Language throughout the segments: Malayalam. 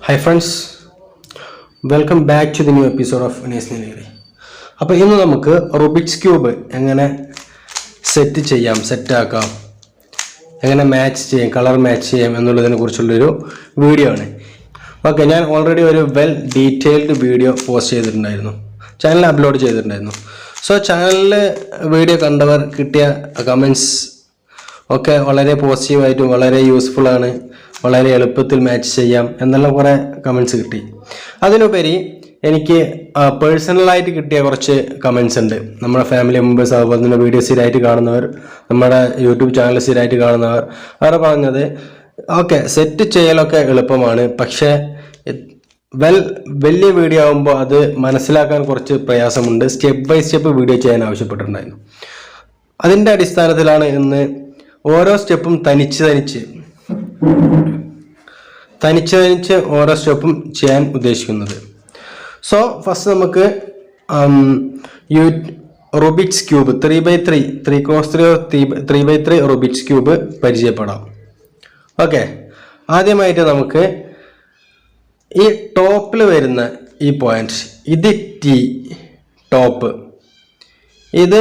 Hi friends, welcome back to the new episode of NILGIRI. അപ്പോൾ ഇന്ന് നമുക്ക് റുബിക്സ് ക്യൂബ് എങ്ങനെ സെറ്റ് ആക്കാം, എങ്ങനെ മാച്ച് ചെയ്യാം, കളർ മാച്ച് ചെയ്യാം എന്നുള്ളതിനെ കുറിച്ചുള്ളൊരു വീഡിയോ ആണ്. ഓക്കെ, ഞാൻ ഓൾറെഡി ഒരു വെൽ ഡീറ്റെയിൽഡ് വീഡിയോ പോസ്റ്റ് ചെയ്തിട്ടുണ്ടായിരുന്നു, ചാനലിൽ അപ്ലോഡ് ചെയ്തിട്ടുണ്ടായിരുന്നു. സോ ചാനലിൽ വീഡിയോ കണ്ടവർ കിട്ടിയ കമൻറ്റ്സ് ഒക്കെ വളരെ പോസിറ്റീവായിട്ടും വളരെ യൂസ്ഫുൾ ആണ്, വളരെ എളുപ്പത്തിൽ മാച്ച് ചെയ്യാം എന്നുള്ള കുറേ കമൻറ്റ്സ് കിട്ടി. അതിനുപരി എനിക്ക് പേഴ്സണലായിട്ട് കിട്ടിയ കുറച്ച് കമൻറ്റ്സ് ഉണ്ട്. നമ്മുടെ ഫാമിലി മെമ്പേഴ്സ്, അതുപോലെ തന്നെ വീഡിയോ സ്ഥിരമായിട്ട് കാണുന്നവർ, നമ്മുടെ യൂട്യൂബ് ചാനൽ സ്ഥിരമായിട്ട് കാണുന്നവർ, അവർ പറഞ്ഞത് ഓക്കെ സെറ്റ് ചെയ്യലൊക്കെ എളുപ്പമാണ്, പക്ഷേ വലിയ വീഡിയോ ആകുമ്പോൾ അത് മനസ്സിലാക്കാൻ കുറച്ച് പ്രയാസമുണ്ട്, സ്റ്റെപ്പ് ബൈ സ്റ്റെപ്പ് വീഡിയോ ചെയ്യാൻ ആവശ്യപ്പെട്ടിട്ടുണ്ടായിരുന്നു. അതിൻ്റെ അടിസ്ഥാനത്തിലാണ് ഇന്ന് ഓരോ സ്റ്റെപ്പും തനിച്ച് ഓരോ സ്റ്റെപ്പും ചെയ്യാൻ ഉദ്ദേശിക്കുന്നത്. സോ ഫസ്റ്റ് നമുക്ക് Rubik's cube 3x3 3x3 Rubik's cube പരിചയപ്പെടാം. ഓക്കെ, ആദ്യമായിട്ട് നമുക്ക് ഈ ടോപ്പിൽ വരുന്ന ഈ പോയിന്റ്, ഇത് ടി ടോപ്പ്, ഇത്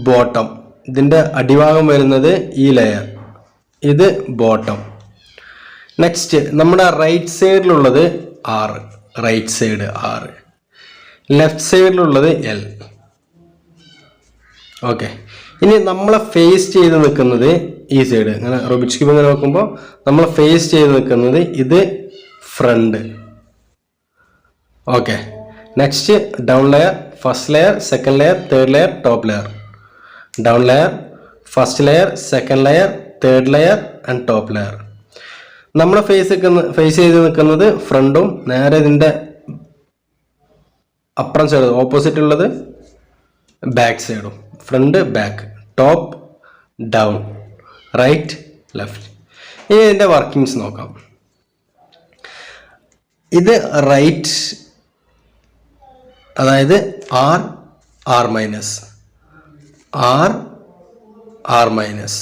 ബോട്ടം, ഇതിൻ്റെ അടിഭാഗം വരുന്നത് ഈ ലെയർ, ഇത് ബോട്ടം. നെക്സ്റ്റ് നമ്മുടെ റൈറ്റ് സൈഡിലുള്ളത് R, right side R, left സൈഡിലുള്ളത് L. ഓക്കെ, ഇനി നമ്മളെ ഫേസ് ചെയ്ത് നിൽക്കുന്നത് ഈ സൈഡ്, ഇങ്ങനെ റുബിക്സ് ക്യൂബ് ഇങ്ങനെ നോക്കുമ്പോൾ നമ്മൾ ഫേസ് ചെയ്ത് നിൽക്കുന്നത് ഇത് front. Okay, next down layer, first layer, second layer, third layer, top layer. Down layer, first layer, second layer, third layer and top layer. നമ്മുടെ ഫേസ് ചെയ്ത് നിൽക്കുന്നത് ഫ്രണ്ടും, നേരെ ഇതിൻ്റെ അപ്പുറം സൈഡ് ഓപ്പോസിറ്റ് ഉള്ളത് ബാക്ക് സൈഡും. Front, back, top, down, right, left. ഇനി ഇതിൻ്റെ വർക്കിങ്സ് നോക്കാം. ഇത് റൈറ്റ്, അതായത് R minus, R minus,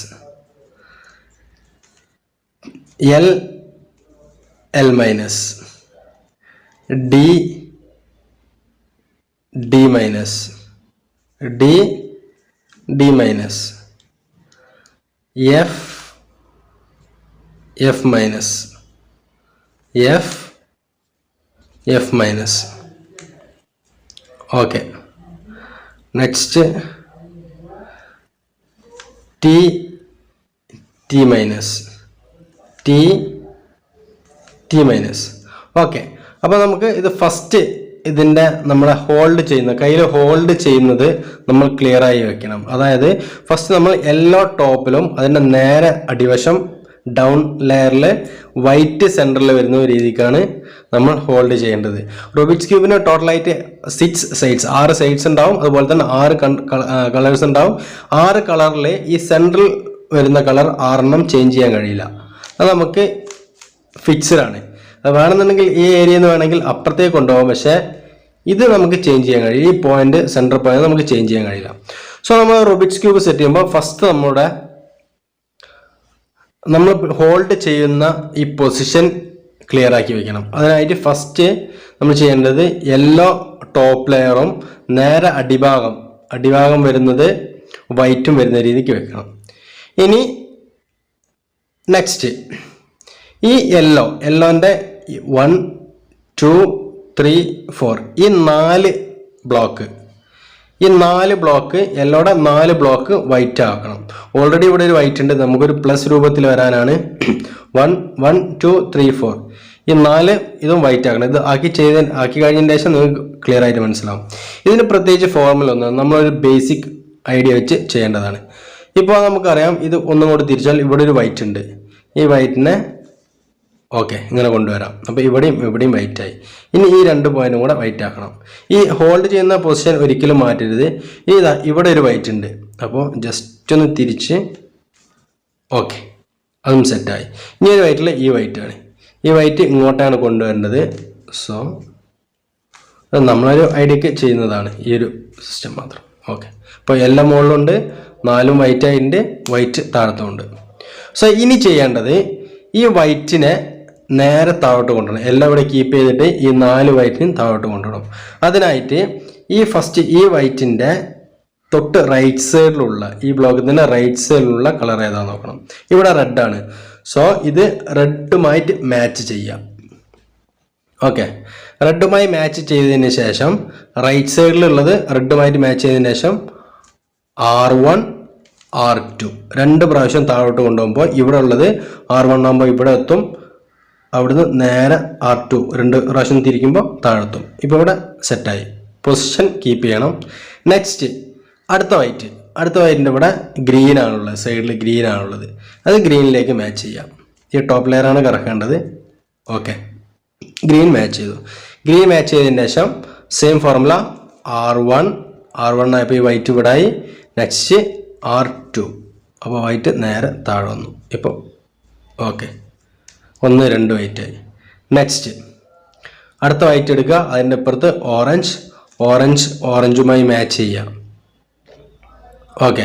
L minus, D minus, D minus, F minus, F minus. Okay, next T minus, T minus. Okay, അപ്പോൾ നമുക്ക് ഇത് ഫസ്റ്റ് ഇതിൻ്റെ നമ്മളെ കയ്യിൽ ഹോൾഡ് ചെയ്യുന്നത് നമ്മൾ ക്ലിയർ ആയി വെക്കണം. അതായത് ഫസ്റ്റ് നമ്മൾ യെല്ലോ ടോപ്പിലും അതിൻ്റെ നേരെ അടിവശം ഡൗൺ ലെയറിൽ വൈറ്റ് സെൻറ്ററിൽ വരുന്ന രീതിക്കാണ് നമ്മൾ ഹോൾഡ് ചെയ്യേണ്ടത്. റുബിക്സ് ക്യൂബിന് ടോട്ടലായിട്ട് 6 സൈഡ്സ്, 6 സൈഡ്സ് ഉണ്ടാവും. അതുപോലെ തന്നെ 6 കളേഴ്സ് ഉണ്ടാവും. 6 കളറിൽ ഈ സെൻട്രൽ വരുന്ന കളർ 6 ചേഞ്ച് ചെയ്യാൻ കഴിയില്ല, അത് നമുക്ക് ഫിക്സ്ഡ് ആണ്. അത് വേണമെന്നുണ്ടെങ്കിൽ ഈ ഏരിയയിൽ നിന്ന് വേണമെങ്കിൽ അപ്പുറത്തേക്ക് കൊണ്ടുപോകാം, പക്ഷേ ഇത് നമുക്ക് ചേഞ്ച് ചെയ്യാൻ കഴിയും. ഈ പോയിന്റ്, സെൻട്രൽ പോയിന്റ് നമുക്ക് ചേഞ്ച് ചെയ്യാൻ കഴിയില്ല. സോ നമ്മൾ റുബിക്സ് ക്യൂബ് സെറ്റ് ചെയ്യുമ്പോൾ ഫസ്റ്റ് നമ്മൾ ഹോൾഡ് ചെയ്യുന്ന ഈ പൊസിഷൻ ക്ലിയർ ആക്കി വെക്കണം. അതിനായിട്ട് ഫസ്റ്റ് നമ്മൾ ചെയ്യേണ്ടത് യെല്ലോ ടോപ്പ് ലെയറും നേരെ അടിഭാഗം വരുന്നത് വൈറ്റും വരുന്ന രീതിക്ക് വെക്കണം. ഇനി നെക്സ്റ്റ് ഈ യെല്ലോൻ്റെ 1 2 3 4 ഈ 4 ബ്ലോക്ക് യെല്ലോയുടെ 4 ബ്ലോക്ക് വൈറ്റ് ആക്കണം. ഓൾറെഡി ഇവിടെ ഒരു വൈറ്റ് ഉണ്ട്, നമുക്കൊരു പ്ലസ് രൂപത്തിൽ വരാനാണ് 1 1 2 3 4. ഈ 4 ഇതും വൈറ്റ് ആക്കണം. ഇത് ആക്കി കഴിഞ്ഞതിന് ശേഷം നിങ്ങൾക്ക് ക്ലിയർ ആയിട്ട് മനസ്സിലാവും. ഇതിന് പ്രത്യേകിച്ച് ഫോർമുല ഒന്നും, നമ്മളൊരു ബേസിക് ഐഡിയ വെച്ച് ചെയ്യേണ്ടതാണ്. ഇപ്പോൾ നമുക്കറിയാം, ഇത് ഒന്നും കൂടി തിരിച്ചാൽ ഇവിടെ ഒരു വൈറ്റ് ഉണ്ട്, ഈ വൈറ്റിനെ ഓക്കെ ഇങ്ങനെ കൊണ്ടുവരാം. അപ്പോൾ ഇവിടെയും വൈറ്റ് ആയി. ഇനി ഈ 2 പോയിന്റും കൂടെ വൈറ്റ് ആക്കണം. ഈ ഹോൾഡ് ചെയ്യുന്ന പൊസിഷൻ ഒരിക്കലും മാറ്റരുത്. ഇവിടെ ഒരു വൈറ്റ് ഉണ്ട്, അപ്പോൾ ജസ്റ്റ് ഒന്ന് തിരിച്ച് ഓക്കെ, അതും സെറ്റായി. ഇനി ഒരു വൈറ്റിൽ ഈ വൈറ്റാണ്, ഈ വൈറ്റ് ഇങ്ങോട്ടാണ് കൊണ്ടുവരേണ്ടത്. സോ അത് നമ്മളൊരു ഐഡിയക്ക് ചെയ്യുന്നതാണ്, ഈ ഒരു സിസ്റ്റം മാത്രം. ഓക്കെ, ഇപ്പോൾ എല്ലാം മുകളിലുണ്ട്, 4 വൈറ്റ് ആയിട്ടുണ്ട്, വൈറ്റ് താഴത്തുമുണ്ട്. സോ ഇനി ചെയ്യേണ്ടത് ഈ വൈറ്റിനെ നേരെ താഴോട്ട് കൊണ്ടുവരണം. എല്ലാം ഇവിടെ കീപ്പ് ചെയ്തിട്ട് ഈ 4 വൈറ്റിനും താഴോട്ട് കൊണ്ടുവരണം. അതിനായിട്ട് ഈ വൈറ്റിൻ്റെ തൊട്ട് റൈറ്റ് സൈഡിലുള്ള ഈ ബ്ലോക്കത്തിൻ്റെ റൈറ്റ് സൈഡിലുള്ള കളർ ഏതാണെന്ന് നോക്കണം. ഇവിടെ റെഡാണ്. സോ ഇത് റെഡുമായിട്ട് മാച്ച് ചെയ്യാം. ഓക്കെ, റെഡുമായി മാച്ച് ചെയ്തതിന് ശേഷം റൈറ്റ് സൈഡിലുള്ളത് റെഡുമായിട്ട് മാച്ച് ചെയ്തതിന് ശേഷം R1 R2 2 പ്രാവശ്യം താഴോട്ട് കൊണ്ടുപോകുമ്പോൾ ഇവിടെ ഉള്ളത് R1 ആകുമ്പോൾ ഇവിടെ എത്തും, അവിടുന്ന് നേരെ R2 2 പ്രാവശ്യം തിരിക്കുമ്പോൾ താഴെത്തും. ഇപ്പോൾ ഇവിടെ സെറ്റായി. പൊസിഷൻ കീപ്പ് ചെയ്യണം. നെക്സ്റ്റ് അടുത്ത വൈറ്റിൻ്റെ ഇവിടെ ഗ്രീൻ ആണുള്ളത്, സൈഡിൽ ഗ്രീൻ ആണുള്ളത്. അത് ഗ്രീനിലേക്ക് മാച്ച് ചെയ്യാം. ഈ ടോപ്പ് ലെയറാണ് കറക്കേണ്ടത്. ഓക്കെ, ഗ്രീൻ മാച്ച് ചെയ്തു. ഗ്രീൻ മാച്ച് ചെയ്തതിന് ശേഷം സെയിം ഫോർമുല R1 ആയപ്പോൾ ഈ വൈറ്റ് ഇവിടെ ആയി. നെക്സ്റ്റ് R2 അപ്പോൾ വൈറ്റ് നേരെ താഴെ വന്നു. ഇപ്പോൾ ഓക്കെ, 1 2 വൈറ്റ് ആയി. നെക്സ്റ്റ് അടുത്ത വൈറ്റ് എടുക്കുക. അതിൻ്റെ അപ്പുറത്ത് ഓറഞ്ചുമായി മാച്ച് ചെയ്യാം. ഓക്കെ,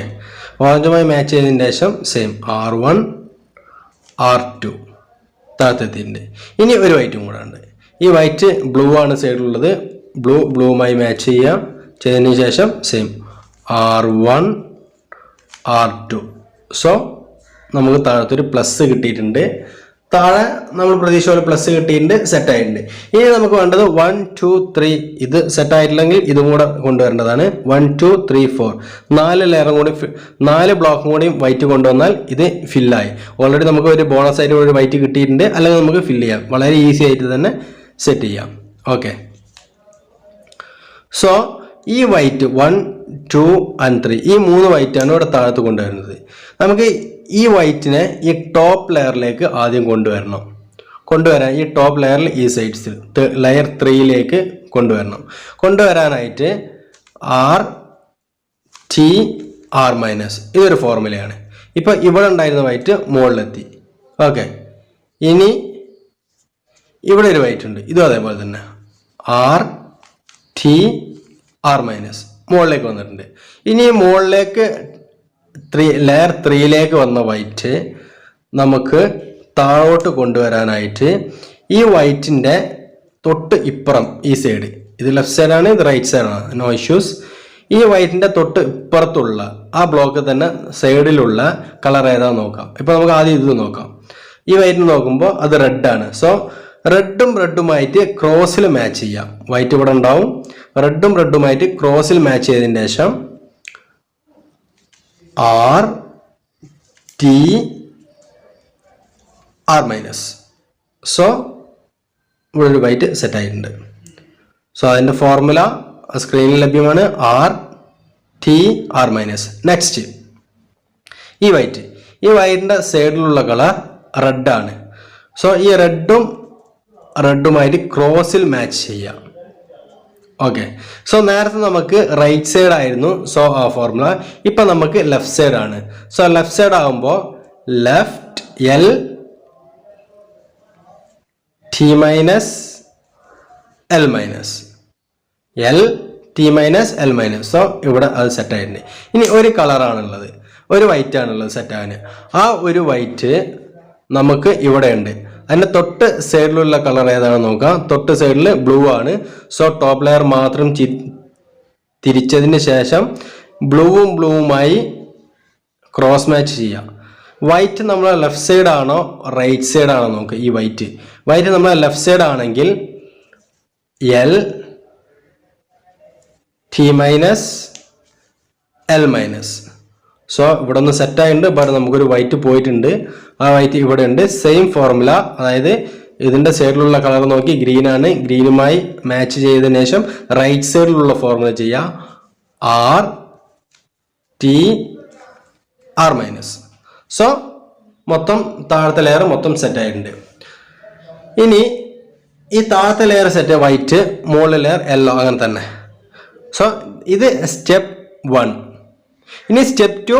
ഓറഞ്ചുമായി മാച്ച് ചെയ്തതിന് ശേഷം സെയിം R1 R2 താഴത്തെത്തിയിട്ടുണ്ട്. ഇനി ഒരു വൈറ്റും കൂടെ ഉണ്ട്. ഈ വൈറ്റ് ബ്ലൂ ആണ് സൈഡിലുള്ളത്. ബ്ലൂവുമായി മാച്ച് ചെയ്യാം. ചെയ്തതിന് ശേഷം സെയിം R1 R2. സോ നമുക്ക് താഴത്തൊരു പ്ലസ് കിട്ടിയിട്ടുണ്ട്. താഴെ നമ്മൾ പ്രതീക്ഷ പോലെ പ്ലസ് കിട്ടിയിട്ടുണ്ട്, സെറ്റായിട്ടുണ്ട്. ഇനി നമുക്ക് വേണ്ടത് 1 2 3. ഇത് സെറ്റായിട്ടില്ലെങ്കിൽ ഇതും കൂടെ കൊണ്ടുവരേണ്ടതാണ്. 1 2 3 4 4 ലെയറും കൂടി 4 ബ്ലോക്കും കൂടി വൈറ്റ് കൊണ്ടുവന്നാൽ ഇത് ഫില്ലായി. ഓൾറെഡി നമുക്ക് ഒരു ബോണസ് ആയിട്ട് ഒരു വൈറ്റ് കിട്ടിയിട്ടുണ്ട്. അല്ലെങ്കിൽ നമുക്ക് ഫില്ല് ചെയ്യാം. വളരെ ഈസി ആയിട്ട് തന്നെ സെറ്റ് ചെയ്യാം. ഓക്കെ, സോ ഈ വൈറ്റ് 1 2 and 3 ഈ 3 വൈറ്റാണ് ഇവിടെ താഴത്ത് കൊണ്ടുവരുന്നത്. നമുക്ക് ഈ വൈറ്റിനെ ഈ ടോപ്പ് ലെയറിലേക്ക് ആദ്യം കൊണ്ടുവരാൻ ഈ ടോപ്പ് ലെയറിൽ ഈ സൈഡ്സിൽ ലെയർ 3യിലേക്ക് കൊണ്ടുവരാനായിട്ട് R ഇതൊരു ഫോർമുലയാണ്. ഇപ്പം ഇവിടെ ഉണ്ടായിരുന്ന വൈറ്റ് മുകളിലെത്തി. ഓക്കെ, ഇനി ഇവിടെ ഒരു വൈറ്റ് ഉണ്ട്. ഇതും അതേപോലെ തന്നെ R മുകളിലേക്ക് വന്നിട്ടുണ്ട്. ഇനി മുകളിലേക്ക് ലെയർ 3യിലേക്ക് വന്ന വൈറ്റ് നമുക്ക് താഴോട്ട് കൊണ്ടുവരാനായിട്ട് ഈ വൈറ്റിൻ്റെ തൊട്ട് ഇപ്പുറം ഈ സൈഡ്, ഇത് ലെഫ്റ്റ് സൈഡാണ്, ഇത് റൈറ്റ് സൈഡാണ്, നോ ഇഷ്യൂസ്. ഈ വൈറ്റിൻ്റെ തൊട്ട് ഇപ്പുറത്തുള്ള ആ ബ്ലോക്ക് തന്നെ സൈഡിലുള്ള കളർ ഏതാന്ന് നോക്കാം. ഇപ്പോൾ നമുക്ക് ആദ്യം ഇത് നോക്കാം. ഈ വൈറ്റിന് നോക്കുമ്പോൾ അത് റെഡാണ്. സോ റെഡുമായിട്ട് ക്രോസിൽ മാച്ച് ചെയ്യാം. വൈറ്റ് ഇവിടെ ഉണ്ടാവും. റെഡുമായിട്ട് ക്രോസിൽ മാച്ച് ചെയ്തതിന് ശേഷം R സോ ഇവിടെ ഒരു വൈറ്റ് സെറ്റ് ആയിട്ടുണ്ട്. സോ അതിൻ്റെ ഫോർമുല സ്ക്രീനിൽ ലഭ്യമാണ്. R നെക്സ്റ്റ് ഈ വൈറ്റിൻ്റെ സൈഡിലുള്ള കളർ റെഡാണ്. സോ ഈ റെഡുമായിട്ട് ക്രോസിൽ മാച്ച് ചെയ്യാം. ഓക്കെ, സോ നേരത്തെ നമുക്ക് റൈറ്റ് സൈഡ് ആയിരുന്നു. സോ ആ ഫോർമുല ഇപ്പം നമുക്ക് ലെഫ്റ്റ് സൈഡ് ആണ്. സോ ലെഫ്റ്റ് സൈഡ് ആകുമ്പോൾ ലെഫ്റ്റ് L സോ ഇവിടെ അത് സെറ്റ് ആയിട്ടുണ്ട്. ഇനി ഒരു കളറാണുള്ളത്, ഒരു വൈറ്റ് ആണുള്ളത് സെറ്റ് ആകാൻ. ആ ഒരു വൈറ്റ് നമുക്ക് ഇവിടെ ഉണ്ട്. അതിൻ്റെ തൊട്ട് സൈഡിലുള്ള കളർ ഏതാണെന്ന് നോക്കാം. തൊട്ട് സൈഡിൽ ബ്ലൂ ആണ്. സോ ടോപ്പ് ലെയർ മാത്രം തിരിച്ചതിന് ശേഷം ബ്ലൂവുമായി ക്രോസ് മാച്ച് ചെയ്യാം. വൈറ്റ് നമ്മളെ ലെഫ്റ്റ് സൈഡ് ആണോ റൈറ്റ് സൈഡ് ആണോ നോക്കുക. ഈ വൈറ്റ് നമ്മളെ ലെഫ്റ്റ് സൈഡ് ആണെങ്കിൽ L സോ ഇവിടെ ഒന്ന് സെറ്റായിട്ടുണ്ട്. ബട്ട് നമുക്കൊരു വൈറ്റ് പോയിട്ടുണ്ട്. ആ വൈറ്റ് ഇവിടെ ഉണ്ട്. സെയിം ഫോർമുല, അതായത് ഇതിൻ്റെ സൈഡിലുള്ള കളർ നോക്കി ഗ്രീൻ ആണ്. ഗ്രീനുമായി മാച്ച് ചെയ്തതിനു ശേഷം റൈറ്റ് സൈഡിലുള്ള ഫോർമുല ചെയ്യാം. R സോ മൊത്തം താഴത്തെ ലെയർ മൊത്തം സെറ്റ് ആയിട്ടുണ്ട്. ഇനി ഈ താഴത്തെ ലെയർ സെറ്റ് വൈറ്റ്, മുകളിലെ ലെയർ യെല്ലോ, അങ്ങനെ തന്നെ. സോ ഇത് സ്റ്റെപ്പ് 1. ഇനി സ്റ്റെപ്പ് 2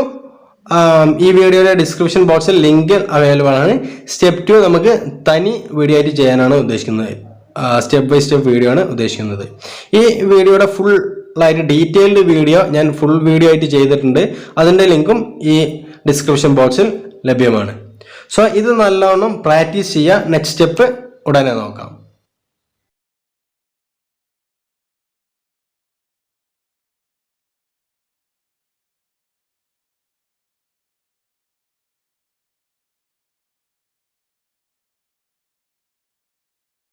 ഈ വീഡിയോയുടെ ഡിസ്ക്രിപ്ഷൻ ബോക്സിൽ ലിങ്ക് അവൈലബിൾ ആണ്. സ്റ്റെപ്പ് 2 നമുക്ക് തനി വീഡിയോ ആയിട്ട് ചെയ്യാനാണ് ഉദ്ദേശിക്കുന്നത്. സ്റ്റെപ്പ് ബൈ സ്റ്റെപ്പ് വീഡിയോ ആണ് ഉദ്ദേശിക്കുന്നത്. ഈ വീഡിയോയുടെ ഫുൾ ആയിട്ട് ഡീറ്റെയിൽഡ് വീഡിയോ ഞാൻ ഫുൾ വീഡിയോ ആയിട്ട് ചെയ്തിട്ടുണ്ട്. അതിൻ്റെ ലിങ്കും ഈ ഡിസ്ക്രിപ്ഷൻ ബോക്സിൽ ലഭ്യമാണ്. സോ ഇത് നല്ലോണം പ്രാക്ടീസ് ചെയ്യുക. നെക്സ്റ്റ് സ്റ്റെപ്പ് ഉടനെ നോക്കാം.